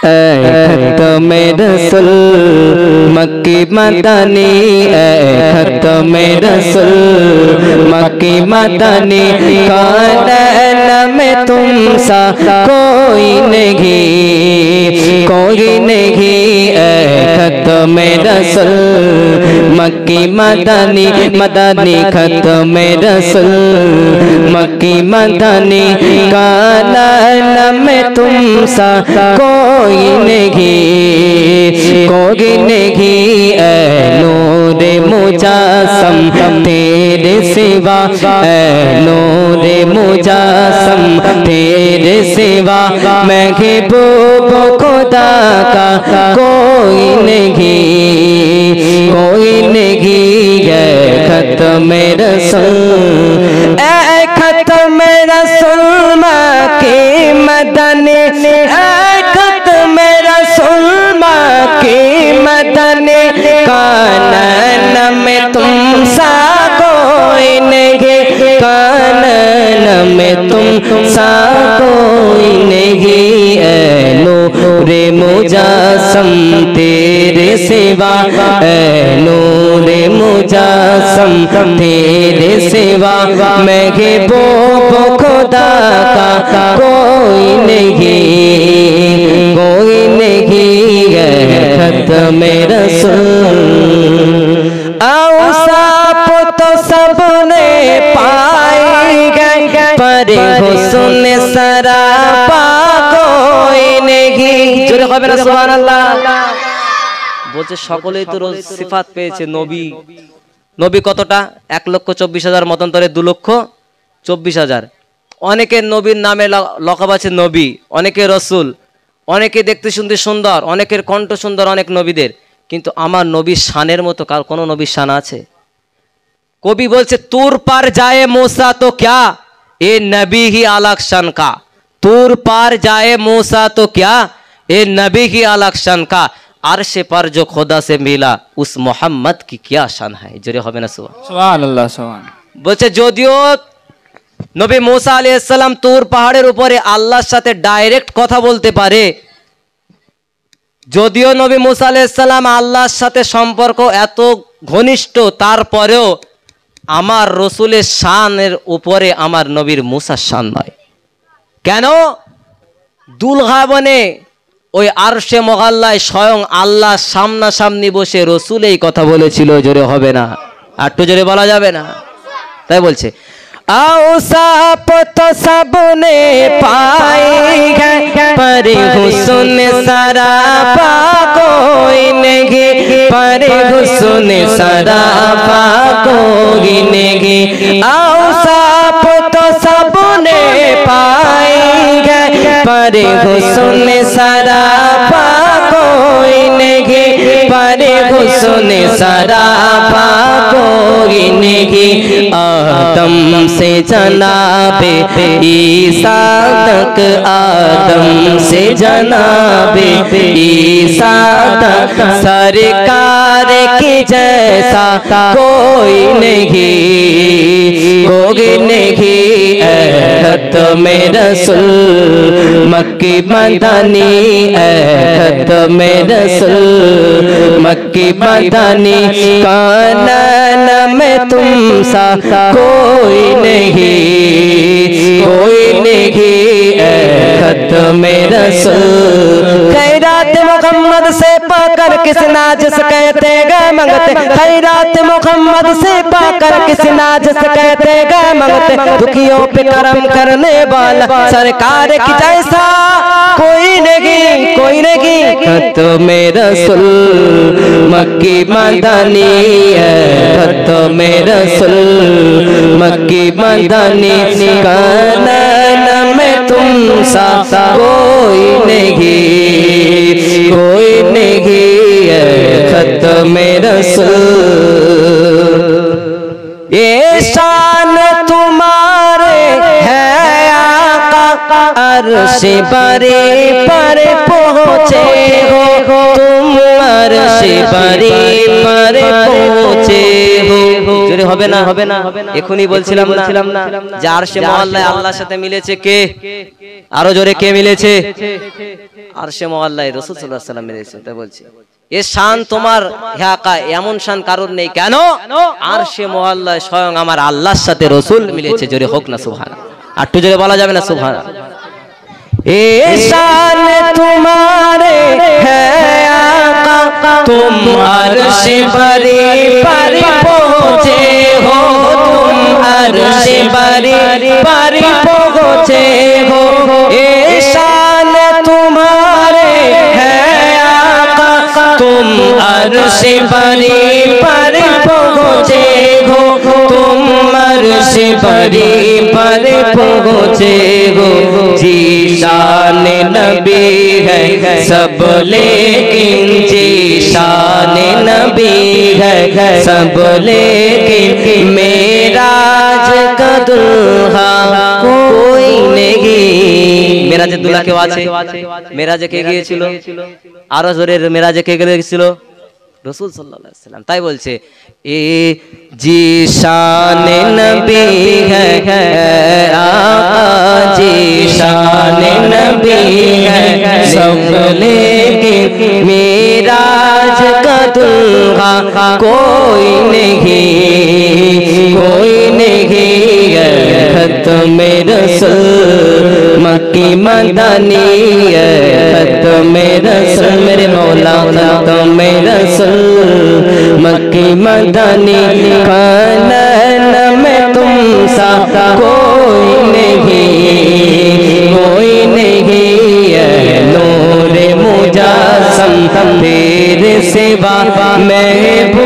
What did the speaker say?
खत्म रसूल मक्की मदनी, खत्म रसूल मक्की मदनी, कानन में तुम सा कोई नहीं, कोई नहीं। खत्म रसूल मक्की मदनी, मदनी खत्म रसूल मक्की मदनी, कानन में तुम सा कोई नहीं, कोई नहीं। नूरे मुजासम तेरे सिवा, नूरे मुजासम तेरे सिवा, महबूब खुदा का कोई नहीं, कोई नहीं। खत्म रसूल, खत्म रसूल मक्की मदनी, की मदनी, कानन में तुम सा कोई नहीं, कानन में तुम सा कोई नहीं। नूरे मुजासम तेरे सिवा, नूरे मुजासम तेरे सिवा, महबूब खुदा का कोई नहीं, कोई नहीं। खत्म रसूल औसाफ तो सबने पाए गए, पर हुस्न सरापा कोई नहीं। जोरे कहे ना सुबहानाल्लाह। বলছে সকলেই তো সিফাত পেয়েছে নবী। নবী কতটা? 1,24,000 মতান্তরে 2,24,000। অনেকের নবীর নামে লকাব আছে নবী, অনেকে রসুল, অনেকে দেখতে শুনতে সুন্দর, অনেকের কণ্ঠ সুন্দর অনেক নবীদের, কিন্তু আমার নবীর শানের মতো কার কোনো নবীর শান আছে? কবি বলছে তুর পার যায় मूसा तो क्या ए नबी ही अलग शान का, तुर पार जाए मूसा तो क्या ए नबी ही अलग शान का, अर्श पर जो खुदा से मिला उस मोहम्मद की क्या शान है। जोरे হবে না সুবহানাল্লাহ সুবহান। বলছে যদিও নবী मूसा আলাইহিস সালাম তুর পাহাড়ের উপরে আল্লাহর সাথে ডাইরেক্ট কথা বলতে পারে, যদিও নবী मूसा আলাইহিস সালাম আল্লাহর সাথে সম্পর্ক এত ঘনিষ্ঠ, তারপরেও আমার রসুলের শানের উপরে আমার নবীর मूसाর শান নয়। কেন? দুলহাবনে ওই আরশে মুগাল্লায় স্বয়ং আল্লাহ সামনাসামনি বসে রসুল এই কথা বলেছিল। জোরে হবে না? একটু জোরে বলা যাবে না? তাই বলছে औसाफ तो सबने पाए गए, पर हुस्न सरापा कोई नहीं, पर हुस्न सरापा कोई नहीं। औसाफ तो सबने पाए गए, पर हुस्न सरापा कोई नहीं, पर हुस्न सरापा कोई नहीं। आदम से जनाबे ईसा तक, आदम से जनाबे ईसा तक, सरकार की जैसा कोई नहीं, कोई नहीं। खत्म रसूल मक्की मदनी, खत्म रसूल मक्की मदनी, कानन में तुम सा कोई नहीं, कोई नहीं। खत्म रसूल खैरात मोहम्मद से पाकर किस नाजिस कहते गए मंगते, खैरात मोहम्मद से पाकर किस नाजिस कहते गए मंगते, दुखियों पे करम करने वाला सरकार की जैसा कोई नहीं, कोई नहीं। खत्म रसूल मक्की मदनी, खत्म रसूल मक्की मदनी, कानन में तुम सा कोई नहीं, कोई नहीं। खत्म रसूल ये शान तुम्हारे है आका, अर्श बरे पर पहुँचे हो तुम, अर्श बरे पर पहुँचे हो। হবে না এখনই বলছিলাম না যে আরশে মুআল্লায় আল্লাহর সাথে মিলেছে কে? আরো জোরে কে মিলেছে? আরশে মুআল্লায় রাসূল সাল্লাল্লাহু আলাইহি ওয়াসাল্লাম মিলেছে। তাই বলছি এ শান তোমার হাকা এমন শান কারণ নেই। কেন? আরশে মুআল্লায় স্বয়ং আমার আল্লাহর সাথে রাসূল মিলেছে। জোরে হোক না সুবহানাল্লাহ। আর একটু জোরে বলা যাবে না সুবহানাল্লাহ? ए शान तुम्हारे है आका, तुम अर्श बरी पर पहुँचे हो, तुम अर्श बरी पर पहुँचे हो। ए शान तुम्हारे है आका, तुम अर्श बरी पर पहुँचे हो, तुम अर्श बरी पर पहुँचे हो। जी शान नबी है सब लेकिन जी शान नबी है सब लेकिन मेराज का दुल्हा कोई नहीं। मेराজে দুলা কেউ আছে? মেরাজে কে গিয়েছিল? আরো জোরে মেরাজে কে গিয়েছিল? রাসূল সাল্লাল্লাহু আলাইহি ওয়াসাল্লাম। তাই বলছে এ জি শান নবী है आका, जी शान नबी है सब लेकिन मेराज का दुल्हा कोई नहीं है। खत्म रसूल मक्की मदनी है, खत्म रसूल मेरे मौला खत्म रसूल मक्की मदनी। खानन में तुम सा कोई नहीं है, नूर मुजासम तेरे सिवा महबूब